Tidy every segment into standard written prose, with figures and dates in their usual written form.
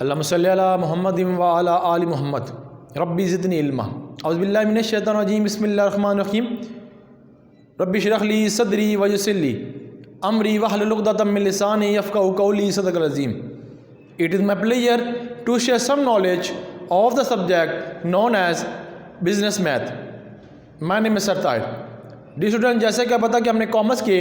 अल्लाहुम्मा सल्लि अला मुहम्मदिन व अला आलि मुहम्मद रब्बी ज़िदनी इल्मा। औज़ु बिल्लाहि मिनश शैतानिर रजीम। बिस्मिल्लाहिर रहमानिर रहीम। रब्बि इश्रह ली सदरी व यस्सिर ली अमरी वहलुल उक़दतम मिन लिसानी यफ़क़हू क़ौली। सदक़ल अज़ीम। It is my pleasure to share some knowledge of the subject known as business math. My name is Sartair. Dear student, जैसे कि पता कि हमने कॉमर्स के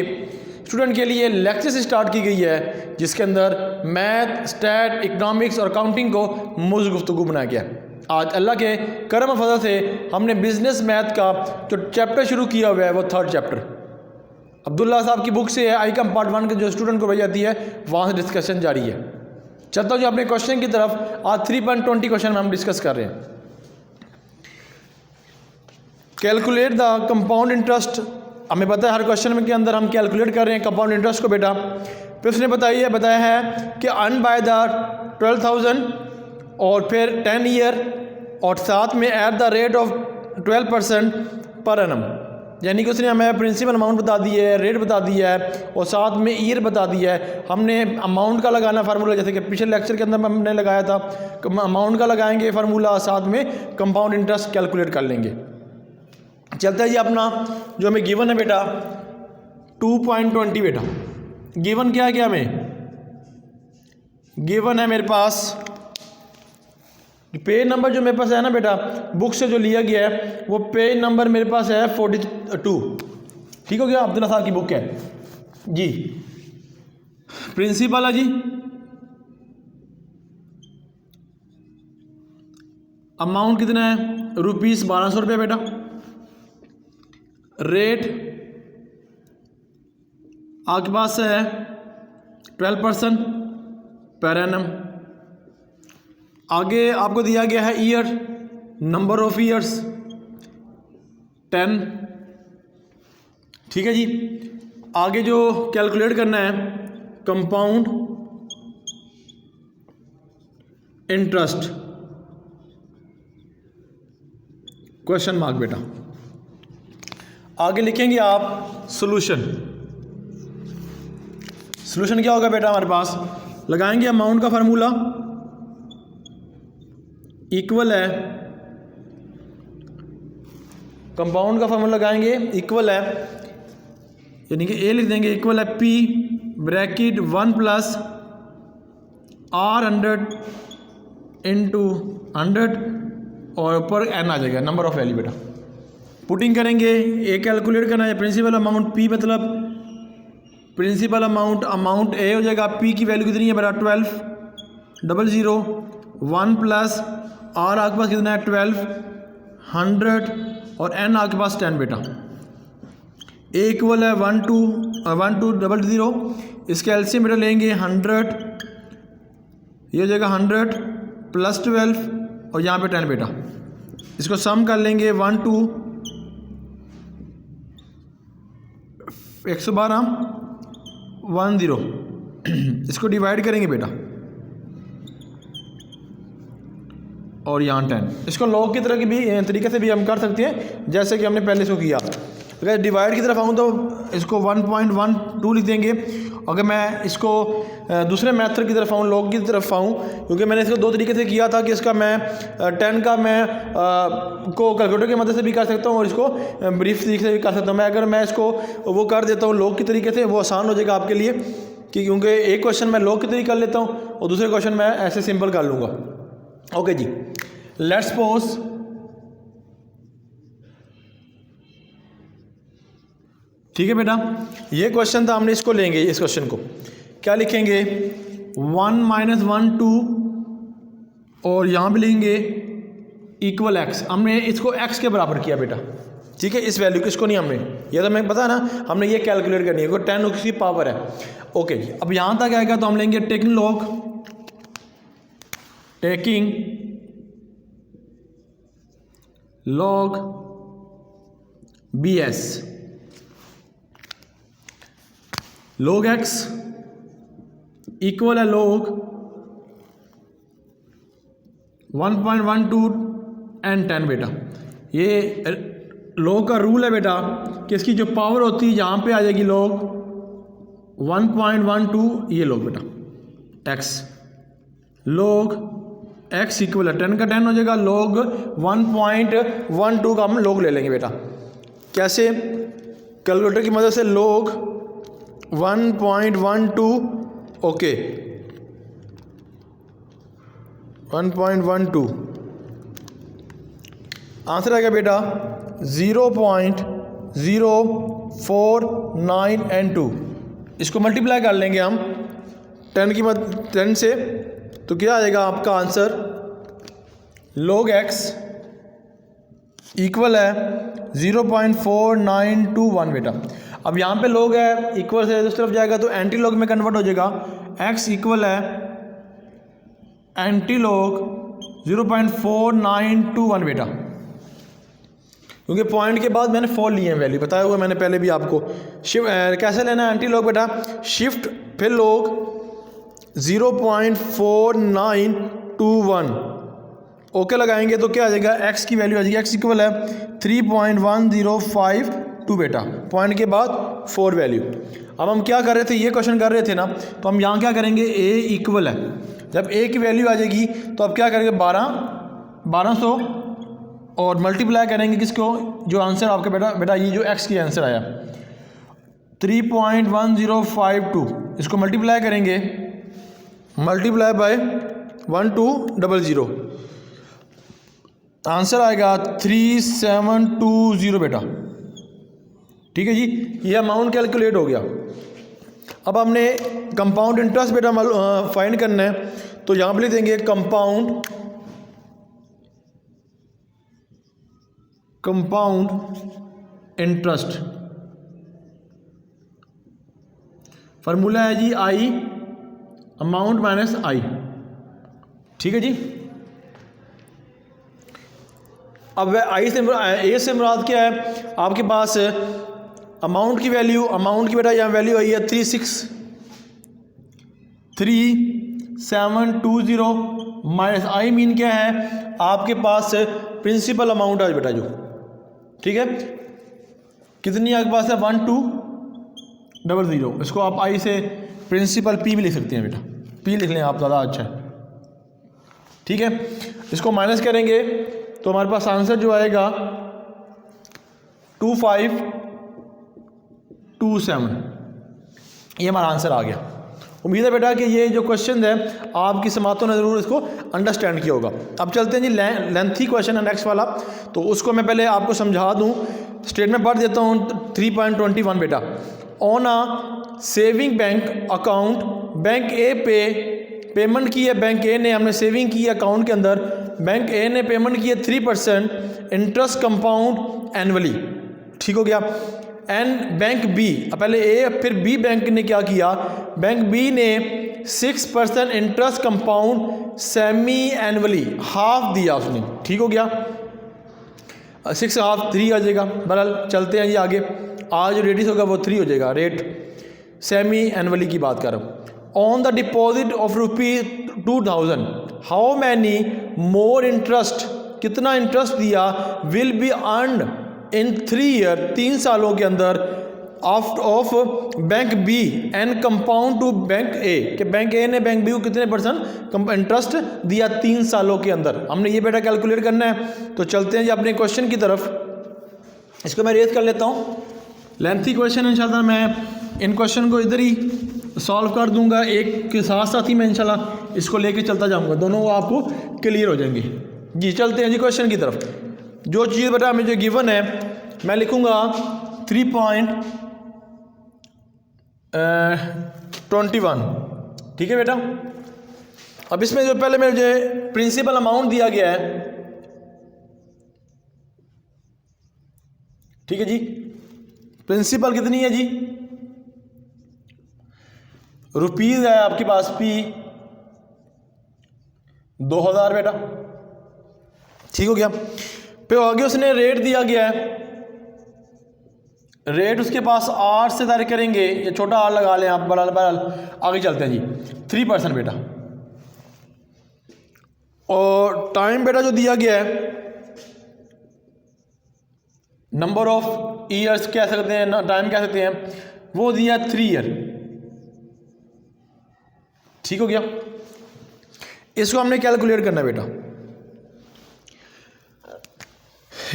स्टूडेंट के लिए लेक्चर्स स्टार्ट की गई है जिसके अंदर मैथ, स्टैट, इकनॉमिक्स और अकाउंटिंग को मौजूद गुफ्तगू बनाया गया। आज अल्लाह के करम और फजल से हमने बिजनेस मैथ का जो चैप्टर शुरू किया हुआ है वो 3rd चैप्टर अब्दुल्ला साहब की बुक से है। आईकॉम पार्ट 1 के जो स्टूडेंट को भेजी जाती है वहाँ से डिस्कशन जारी है। चलता हूँ जो अपने क्वेश्चन की तरफ। आज 3.20 क्वेश्चन में हम डिस्कस कर रहे हैं। Calculate the compound interest. हमें पता है हर क्वेश्चन में के अंदर हम कैलकुलेट कर रहे हैं कंपाउंड इंटरेस्ट को बेटा। फिर उसने बताया है कि अर्न बाय द 12,000 और फिर 10 ईयर और साथ में at the rate of 12% per annum, यानी कि उसने हमें प्रिंसिपल अमाउंट बता दी है, रेट बता दिया है और साथ में ईयर बता दिया है। हमने अमाउंट का लगाना फार्मूला, जैसे कि पिछले लेक्चर के अंदर हमने लगाया था, अमाउंट का लगाएंगे फार्मूला, साथ में कंपाउंड इंटरेस्ट कैलकुलेट कर लेंगे। चलता है जी अपना जो हमें गिवन है बेटा 2.20 बेटा। गिवन क्या है, क्या हमें गिवन है मेरे पास पेज नंबर जो मेरे पास है ना बेटा बुक से जो लिया गया है वो पेज नंबर मेरे पास है 42। ठीक हो गया, अब्दुल्ला साहब की बुक है जी। प्रिंसिपल है जी, अमाउंट कितना है ₹1200 बेटा। रेट आपके पास है 12% पर एनम। आगे आपको दिया गया है ईयर, नंबर ऑफ ईयर्स 10। ठीक है जी। आगे जो कैलकुलेट करना है कंपाउंड इंटरेस्ट क्वेश्चन मार्क बेटा। आगे लिखेंगे आप सॉल्यूशन। सॉल्यूशन क्या होगा बेटा हमारे पास, लगाएंगे अमाउंट का फार्मूला इक्वल है, कंपाउंड का फार्मूला लगाएंगे इक्वल है, यानी कि ए लिख देंगे इक्वल है P bracket 1 plus R100 into 100 और ऊपर एन आ जाएगा नंबर ऑफ वैल्यू बेटा। पुटिंग करेंगे, ए कैलकुलेट करना है प्रिंसिपल अमाउंट पी, मतलब प्रिंसिपल अमाउंट ए हो जाएगा। पी की वैल्यू कितनी है बेटा 1200 1 प्लस आर आपके पास कितना है 1200 और एन आपके पास 10 बेटा। ए इक्वल है 1200। इसके एलसीएम बेटा लेंगे 100, ये हो जाएगा 100 प्लस 12 और यहाँ पे 10 बेटा। इसको सम कर लेंगे 112 इसको डिवाइड करेंगे बेटा और यहाँ 10। इसको लॉग की तरह की भी तरीके से भी हम कर सकते हैं जैसे कि हमने पहले इसको किया। अगर डिवाइड की तरफ आऊँ तो इसको 1.12 लिख देंगे। अगर मैं इसको दूसरे मेथड की तरफ आऊँ, लॉग की तरफ आऊँ, क्योंकि मैंने इसको 2 तरीके से किया था कि इसका मैं 10 का मैं को कैलकुलेटर की मदद से भी कर सकता हूँ और इसको ब्रीफ तरीके से भी कर सकता हूँ। अगर मैं इसको वो कर देता हूँ लॉग की तरीके से, वो आसान हो जाएगा आपके लिए कि क्योंकि एक क्वेश्चन मैं लॉग की तरीके कर लेता हूँ और दूसरे क्वेश्चन मैं ऐसे सिंपल कर लूँगा। ओके जी, लेट्स सपोज ठीक है बेटा, ये क्वेश्चन था, हमने इसको लेंगे। इस क्वेश्चन को क्या लिखेंगे 1 - 1 2 और यहाँ पे लिखेंगे इक्वल x। हमने इसको x के बराबर किया बेटा। ठीक है, इस वैल्यू को, इसको नहीं हमने, ये तो हमें पता है ना, हमने ये कैलकुलेट करनी है, 10 उसकी पावर है। ओके जी, अब यहाँ तक आएगा तो हम लेंगे taking log BS log x equal है log 1.12 एंड 10 बेटा। ये log का रूल है बेटा कि इसकी जो पावर होती है यहाँ पे आ जाएगी log 1.12, ये log बेटा x log x इक्वल है 10 का 10 हो जाएगा, log 1.12 का हम log ले लेंगे बेटा। कैसे? कैलकुलेटर की मदद से log 1.12 ओके 1.12 आंसर आएगा बेटा 0.049 इसको मल्टीप्लाई कर लेंगे हम 10 की मदद 10 से, तो क्या आएगा आपका आंसर log x इक्वल है 0.4921 बेटा। अब यहाँ पे log है इक्वल से दूसरी तरफ जाएगा तो एंटी लॉग में कन्वर्ट हो जाएगा, x इक्वल है एंटी लॉग 0.4921 बेटा, क्योंकि पॉइंट के बाद मैंने 4 लिए हैं वैल्यू, बताया हुआ मैंने पहले भी आपको। कैसे लेना है एंटी लॉग बेटा? शिफ्ट फिर लॉग 0.4921 ओके लगाएंगे तो क्या आ जाएगा, x की वैल्यू आ जाएगी, x इक्वल है 3.1052 बेटा, पॉइंट के बाद 4 वैल्यू। अब हम क्या कर रहे थे, ये क्वेश्चन कर रहे थे ना, तो हम यहाँ क्या करेंगे, a इक्वल है, जब a की वैल्यू आ जाएगी तो अब क्या करेंगे 1200 और मल्टीप्लाई करेंगे किसको, जो आंसर आपका बेटा ये जो x की आंसर आया 3.1052 इसको मल्टीप्लाई करेंगे, मल्टीप्लाई बाय 1200 आंसर आएगा 3720 बेटा। ठीक है जी, ये अमाउंट कैलकुलेट हो गया। अब हमने कंपाउंड इंटरेस्ट बेटा फाइंड करना है, तो यहाँ पर लिख देंगे कंपाउंड इंटरेस्ट, फार्मूला है जी आई अमाउंट माइनस आई। ठीक है जी, अब आई से ए से मुराद क्या है आपके पास, अमाउंट की वैल्यू, अमाउंट की बेटा यहाँ वैल्यू आई है 36720 माइनस आई मीन क्या है आपके पास प्रिंसिपल अमाउंट है बेटा जो, ठीक है, कितनी आपके पास है 1200, इसको आप आई से प्रिंसिपल पी भी लिख सकते हैं बेटा, पी लिख लें आप, ज़्यादा अच्छा है। ठीक है, इसको माइनस करेंगे तो हमारे पास आंसर जो आएगा 2527, ये हमारा आंसर आ गया। उम्मीद है बेटा कि ये जो क्वेश्चन है आपकी समातों ने ज़रूर इसको अंडरस्टैंड किया होगा। अब चलते हैं जी लेंथी क्वेश्चन है नेक्स्ट वाला, तो उसको मैं पहले आपको समझा दूं, स्टेटमेंट पढ़ देता हूँ 3.21 बेटा। On a saving bank account, bank A pay payment की है, बैंक ए ने हमने सेविंग की है अकाउंट के अंदर, बैंक ए ने पेमेंट की है 3% इंटरेस्ट कंपाउंड एनुअली। ठीक हो गया। एंड बैंक बी, पहले ए फिर बी बैंक ने क्या किया, बैंक बी ने 6% interest compound semi annually half दिया उसने। ठीक हो गया, 6 हाफ 3 आ जाएगा। बहरहाल चलते हैं जी आगे, आज जो रेट होगा वो 3 हो जाएगा, रेट सेमी एनुअली की बात कर रहा हूँ। On the deposit of ₹2000 how many more interest, कितना इंटरेस्ट दिया, will be earned in 3 year, 3 सालों के अंदर of bank B and compound to bank A, कि बैंक ए ने बैंक बी को कितने % इंटरेस्ट दिया 3 सालों के अंदर। हमने ये बेटा कैलकुलेट करना है, तो चलते हैं जी अपने क्वेश्चन की तरफ। इसको मैं रेज कर लेता हूँ, लेंथी क्वेश्चन इंशाल्लाह मैं इन क्वेश्चन को इधर ही सॉल्व कर दूंगा, एक के साथ साथ ही मैं इंशाल्लाह इसको लेके चलता जाऊंगा, दोनों आपको क्लियर हो जाएंगे जी। चलते हैं जी क्वेश्चन की तरफ। जो चीज़ बेटा मुझे गिवन है मैं लिखूंगा 3.21, ठीक है बेटा। अब इसमें जो पहले मुझे प्रिंसिपल अमाउंट दिया गया है, ठीक है जी, प्रिंसिपल कितनी है जी, रुपीज़ है आपके पास पी 2000 बेटा। ठीक हो गया। फिर आगे उसने रेट दिया गया है, रेट उसके पास 8 से तय करेंगे, ये छोटा आर लगा लें आप, बहरहाल आगे चलते हैं जी। 3% बेटा, और टाइम बेटा जो दिया गया है, नंबर ऑफ ईयर्स कह सकते हैं ना, टाइम कह सकते हैं, वो दिया 3 ईयर। ठीक हो गया। इसको हमने कैलकुलेट करना है बेटा।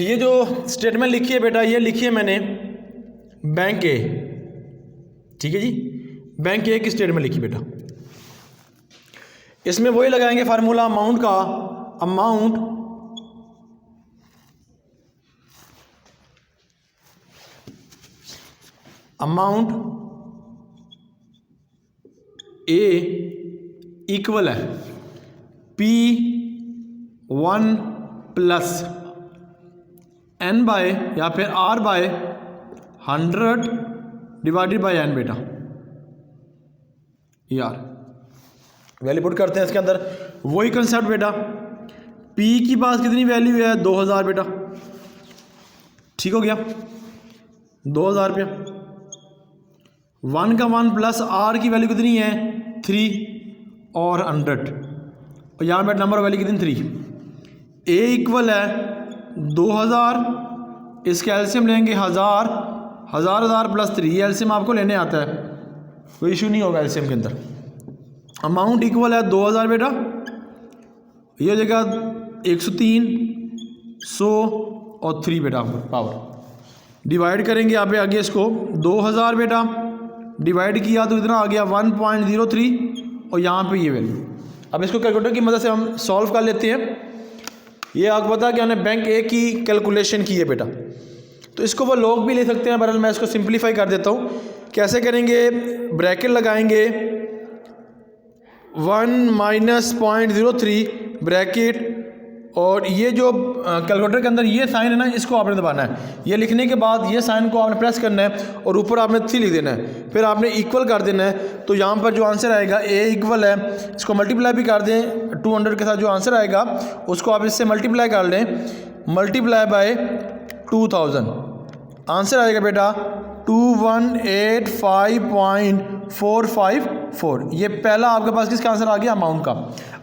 ये जो स्टेटमेंट लिखी है बेटा, ये लिखी है मैंने बैंक ए, ठीक है जी, बैंक ए की स्टेटमेंट लिखी बेटा। इसमें वही लगाएंगे फार्मूला अमाउंट का, अमाउंट ए इक्वल है P1 प्लस N बाय या फिर R by 100 divided by N बेटा। यार वैल्यू पुट करते हैं इसके अंदर, वही कंसेप्ट बेटा। P की पास कितनी वैल्यू है 2000 बेटा, ठीक हो गया 2000 रुपया। 1 का 1 प्लस R की वैल्यू कितनी है 3 और 100, और यहाँ पे नंबर वैल्यू कितनी 3। A इक्वल है 2000, इसका एलसीएम लेंगे 1000, 1000 प्लस 3, ये एलसीएम आपको लेने आता है, कोई इशू नहीं होगा एलसीएम के अंदर। अमाउंट इक्वल है 2000 बेटा, ये हो जाएगा 103, 100 और 3 बेटा पावर। डिवाइड करेंगे यहाँ पे आगे इसको 2000 बेटा डिवाइड किया तो इतना आ गया 1.03, और यहाँ पे ये वैल्यू। अब इसको कैलकुलेटर की मदद से हम सॉल्व कर लेते हैं। ये आपको पता कि हमने बैंक ए की कैलकुलेशन की है बेटा, तो इसको वो लोग भी ले सकते हैं, बहरहाल मैं इसको सिंप्लीफाई कर देता हूँ। कैसे करेंगे, ब्रैकेट लगाएंगे 1 माइनस 0.03 ब्रैकेट, और ये जो कैलकुलेटर के अंदर ये साइन है ना, इसको आपने दबाना है। ये लिखने के बाद ये साइन को आपने प्रेस करना है और ऊपर आपने 3 लिख देना है, फिर आपने इक्वल कर देना है। तो यहाँ पर जो आंसर आएगा ए इक्वल है, इसको मल्टीप्लाई भी कर दें 200 के साथ, जो आंसर आएगा उसको आप इससे मल्टीप्लाई कर लें, मल्टीप्लाई बाय 2000, आंसर आएगा बेटा 2185.454। ये पहला आपके पास किसका आंसर आ गया, अमाउंट का।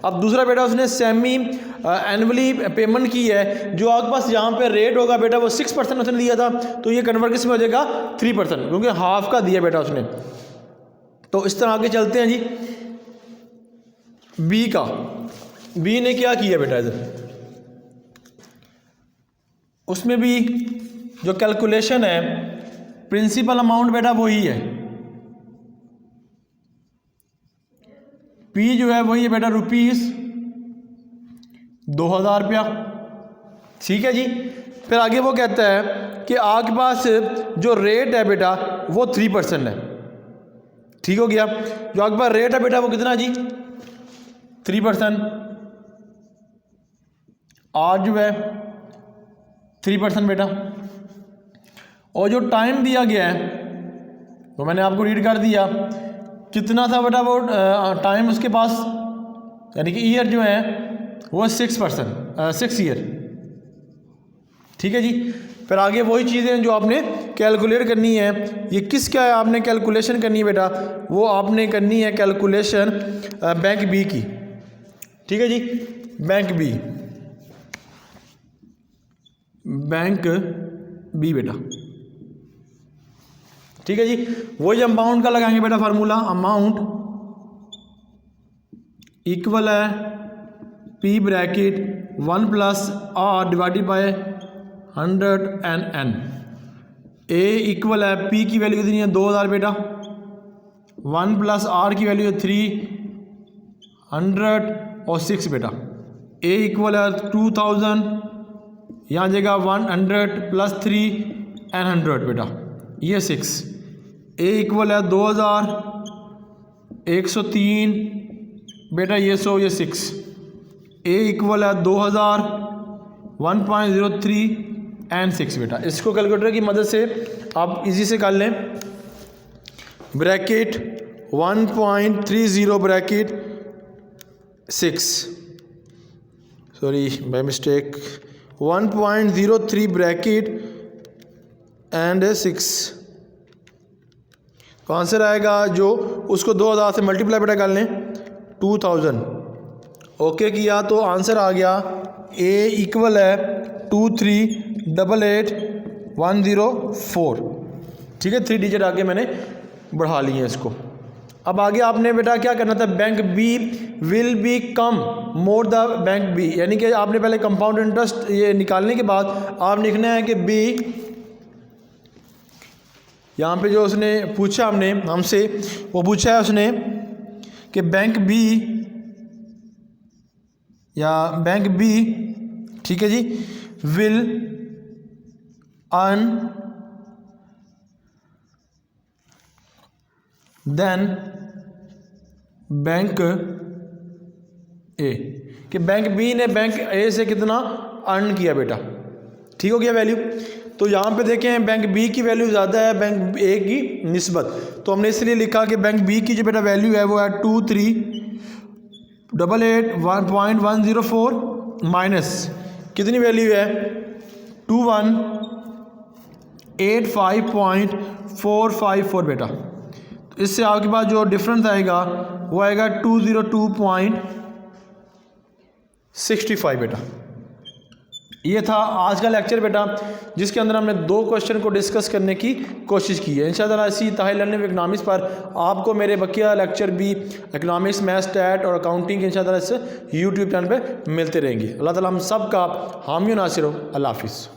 अब दूसरा बेटा उसने सेमी एनुअली पेमेंट की है, जो आपके पास यहाँ पे रेट होगा बेटा वो 6% उसने दिया था, तो ये कन्वर्ट किस में हो जाएगा 3%, क्योंकि हाफ का दिया बेटा उसने। तो इस तरह आगे चलते हैं जी। बी का, बी ने क्या किया बेटा इधर, उसमें भी जो कैलकुलेशन है प्रिंसिपल अमाउंट बेटा वही है, पी जो है वही है बेटा ₹2000 रुपया, ठीक है जी। फिर आगे वो कहता है कि आपके पास जो रेट है बेटा वो 3% है, ठीक हो गया। जो आपके पास रेट है बेटा वो कितना जी 3%, आज जो है 3% बेटा, और जो टाइम दिया गया है वो मैंने आपको रीड कर दिया, कितना था बेटा वो टाइम उसके पास, यानी कि ईयर जो है वो 6 ईयर, ठीक है जी। फिर आगे वही चीज़ें जो आपने कैलकुलेट करनी है, ये किसका है आपने कैलकुलेशन करनी है बेटा, वो आपने करनी है कैलकुलेशन बैंक बी की, ठीक है जी। बैंक बी बेटा, ठीक है जी। वही अमाउंट का लगाएंगे बेटा फार्मूला, अमाउंट इक्वल है P bracket 1 plus R divided by 100 N N. A equal है पी की वैल्यू कितनी है 2000 बेटा, 1 प्लस आर की वैल्यू है 300 और 6 बेटा। ए इक्वल है 2000, यहाँ जगह 100 प्लस 3 एन 100 बेटा, ये 6। ए इक्वल है 2000, 103 बेटा, ये 100, ये 6। ए इक्वल है 2000, 1.03 एंड 6 बेटा। इसको कैलकुलेटर की मदद से आप इजी से कर लें, bracket 1.30 bracket 6, sorry by mistake, 1.03 bracket and 6, तो आंसर आएगा जो उसको 2000 से मल्टीप्लाई बेटा कर लें 2000, ओके किया तो आंसर आ गया ए इक्वल है 2388104, ठीक है। 3 डिजिट आगे मैंने बढ़ा लिए हैं इसको। अब आगे आपने बेटा क्या करना था, bank B will become more the bank B, यानी कि आपने पहले कंपाउंड इंटरेस्ट ये निकालने के बाद आप लिखना है कि बी, यहाँ पे जो उसने पूछा हमसे वो पूछा है उसने कि बैंक बी या बैंक बी, ठीक है जी, will earn then bank A, कि बैंक बी ने बैंक ए से कितना अर्न किया बेटा, ठीक हो गया वैल्यू। तो यहाँ पे देखें बैंक बी की वैल्यू ज़्यादा है बैंक ए की निस्बत, तो हमने इसलिए लिखा कि बैंक बी की जो बेटा वैल्यू है वो है 2388.104 माइनस कितनी वैल्यू है 2185.454 बेटा। तो इससे आपके पास जो डिफरेंस आएगा वो आएगा 202.65 बेटा। ये था आज का लेक्चर बेटा, जिसके अंदर हमने 2 क्वेश्चन को डिस्कस करने की कोशिश की है। इंशाअल्लाह इसी ताहिल लर्निंग इकनॉमिक्स पर आपको मेरे बकिया लेक्चर भी इकनॉमिक्स, मैथ्स, स्टैट और अकाउंटिंग इंशाअल्लाह इस यूट्यूब चैनल पे मिलते रहेंगे। अल्लाह ताला हम सब का हामी नासिर हो। अल्लाह हाफिज़।